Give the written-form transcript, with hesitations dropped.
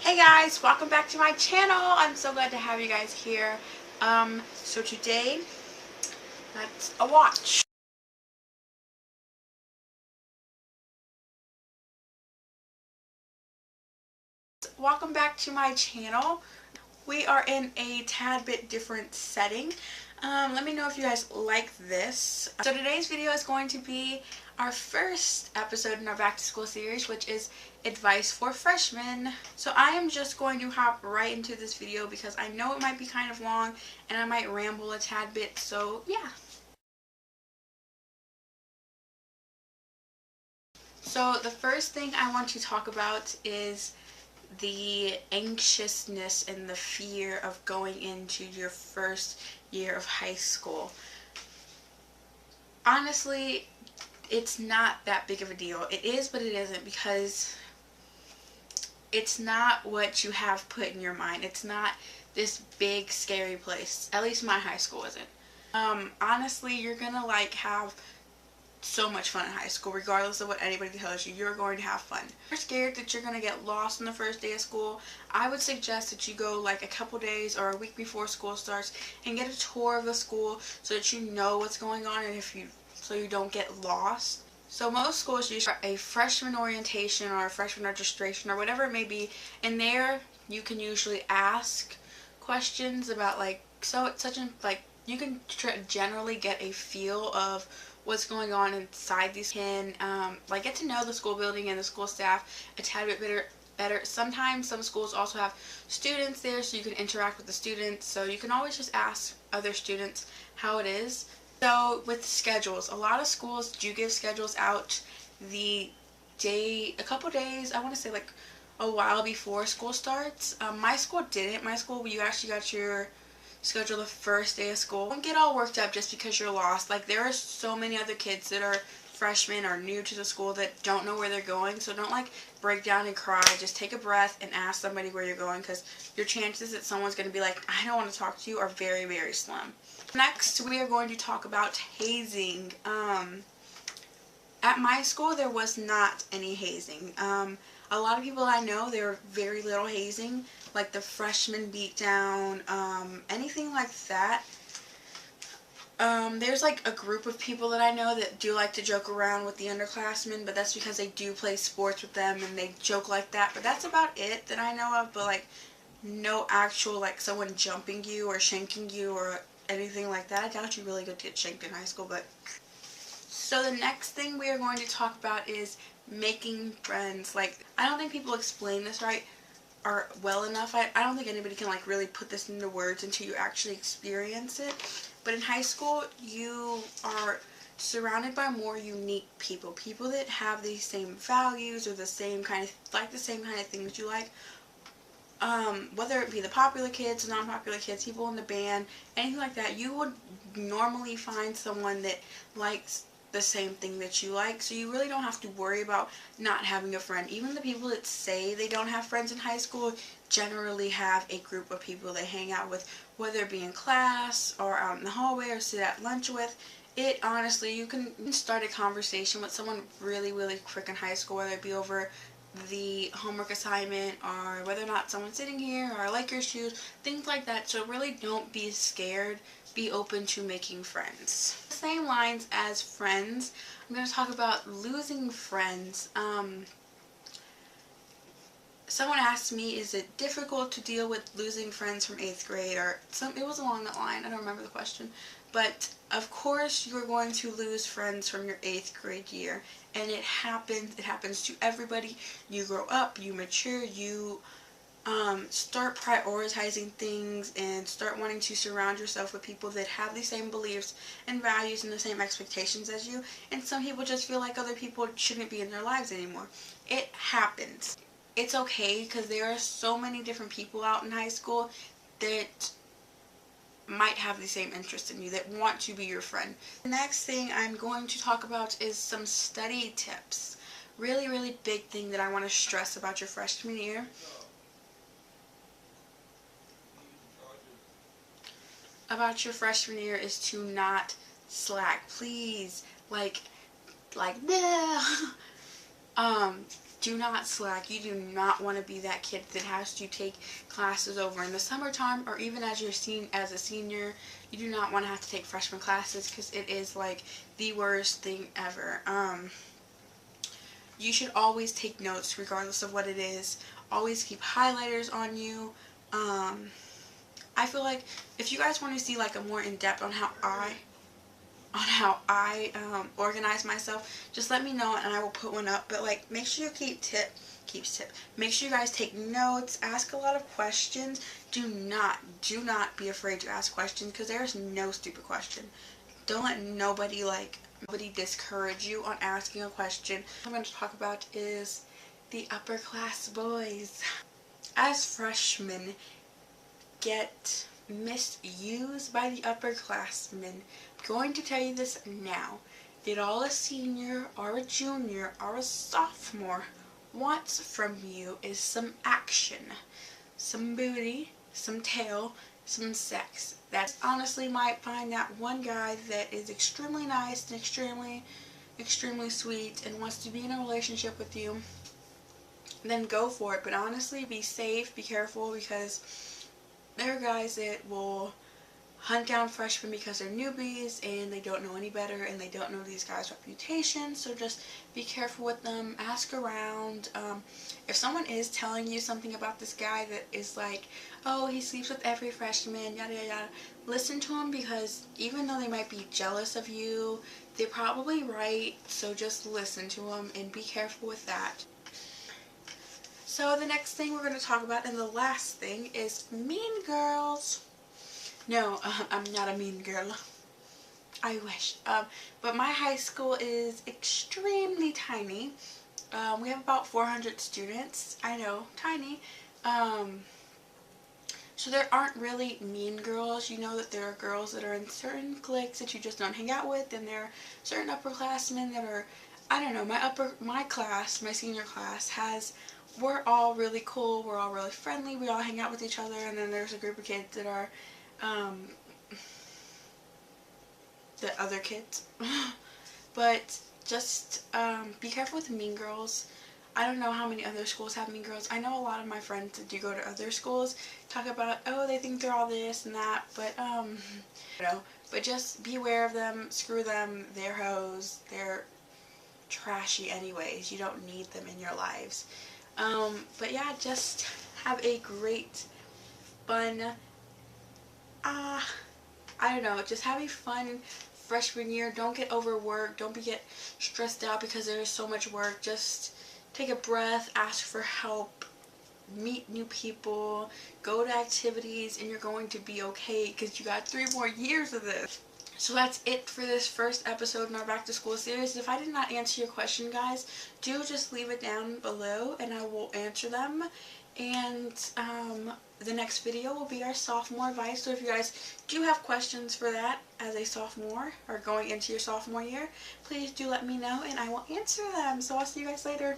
Hey guys, welcome back to my channel. I'm so glad to have you guys here. So today, that's a watch. Welcome back to my channel. We are in a tad bit different setting. Let me know if you guys like this. So today's video is going to be our first episode in our back to school series, which is advice for freshmen. So I am just going to hop right into this video because I know it might be kind of long and I might ramble a tad bit, so yeah. So the first thing I want to talk about is the anxiousness and the fear of going into your first year of high school. Honestly, it's not that big of a deal. It is, but it isn't, because it's not what you have put in your mind. It's not this big scary place. At least my high school isn't. Honestly, you're gonna have so much fun in high school. Regardless of what anybody tells you, you're going to have fun. If you're scared that you're going to get lost on the first day of school, I would suggest that you go like a couple days or a week before school starts and get a tour of the school so that you know what's going on and so you don't get lost. So most schools use a freshman orientation or a freshman registration or whatever it may be, and there you can usually ask questions about you can generally get a feel of what's going on inside these. Can get to know the school building and the school staff a tad bit better. Sometimes some schools also have students there, so you can interact with the students, so you can always just ask other students how it is. So with schedules, a lot of schools do give schedules out a couple days, I want to say like a while before school starts. My school didn't. My school, you actually got your schedule the first day of school. Don't get all worked up just because you're lost. Like, there are so many other kids that are freshmen or new to the school that don't know where they're going, so don't break down and cry. Just take a breath and ask somebody where you're going, because your chances that someone's going to be like, I don't want to talk to you, are very, very slim. Next, we are going to talk about hazing. At my school, there was not any hazing. A lot of people I know, there were very little hazing, like the freshman beatdown, anything like that. There's a group of people that I know that do like to joke around with the underclassmen, but that's because they do play sports with them and they joke like that. But that's about it that I know of, but no actual someone jumping you or shanking you or anything like that. I doubt you really get shanked in high school, but... So the next thing we are going to talk about is making friends. I don't think people explain this right or well enough. I don't think anybody can really put this into words until you actually experience it. But in high school, you are surrounded by more unique people. People that have the same values or the same kind of things you like. Whether it be the popular kids, non-popular kids, people in the band, anything like that, you would normally find someone that likes the same thing that you like, so you really don't have to worry about not having a friend. Even the people that say they don't have friends in high school generally have a group of people they hang out with, whether it be in class or out in the hallway or sit at lunch with. Honestly, you can start a conversation with someone really, really quick in high school, whether it be over the homework assignment or whether or not someone's sitting here or I like your shoes, things like that. So really don't be scared. Be open to making friends. The same lines as friends, I'm going to talk about losing friends. Someone asked me, is it difficult to deal with losing friends from 8th grade, or it was along that line, I don't remember the question, but of course you're going to lose friends from your 8th grade year, and it happens to everybody. You grow up, you mature, you start prioritizing things and start wanting to surround yourself with people that have the same beliefs and values and the same expectations as you, and some people just feel like other people shouldn't be in their lives anymore. It happens. It's okay, because there are so many different people out in high school that might have the same interest in you, that want to be your friend. The next thing I'm going to talk about is some study tips. Really, really big thing that I want to stress about your freshman year. About your freshman year is to not slack. Please, do not slack. You do not want to be that kid that has to take classes over in the summertime, or even as a senior. You do not want to have to take freshman classes, because it is like the worst thing ever. You should always take notes regardless of what it is. Always keep highlighters on you. I feel like if you guys want to see like a more in-depth on how I organize myself, just let me know and I will put one up. But like, make sure you make sure you guys take notes, ask a lot of questions. Do not be afraid to ask questions, because there's no stupid question. Don't let nobody discourage you on asking a question. What I'm going to talk about is the upper class boys. As freshmen get misused by the upperclassmen, I'm going to tell you this now, that all a senior or a junior or a sophomore wants from you is some action, some booty, some tail, some sex. That's honestly might find that one guy that is extremely nice and extremely sweet and wants to be in a relationship with you, then go for it. But honestly, be safe, be careful, because there are guys that will hunt down freshmen because they're newbies and they don't know any better and they don't know these guys' reputation. So just be careful with them. Ask around. If someone is telling you something about this guy that is like, oh, he sleeps with every freshman, yada yada yada, listen to them, because even though they might be jealous of you, they're probably right. So just listen to them and be careful with that. So the next thing we're going to talk about, and the last thing, is mean girls. No, I'm not a mean girl. I wish. But my high school is extremely tiny. We have about 400 students. I know, tiny. So there aren't really mean girls. You know that there are girls that are in certain cliques that you just don't hang out with, and there are certain upperclassmen that are, I don't know, my class, my senior class we're all really cool, we're all really friendly, we all hang out with each other, and then there's a group of kids that are, the other kids. But just, be careful with mean girls. I don't know how many other schools have mean girls. I know a lot of my friends that do go to other schools talk about, oh, they think they're all this and that, but, you know, but just be aware of them, screw them, they're hoes, they're trashy anyways, you don't need them in your lives. But yeah, just have a great, fun, I don't know, just have a fun freshman year. Don't get overworked. Don't get stressed out because there's so much work. Just take a breath, ask for help, meet new people, go to activities, and you're going to be okay, because you got 3 more years of this. So that's it for this first episode in our back to school series. If I did not answer your question, guys, do just leave it down below and I will answer them. And the next video will be our sophomore advice. So if you guys do have questions for that as a sophomore or going into your sophomore year, please do let me know and I will answer them. So I'll see you guys later.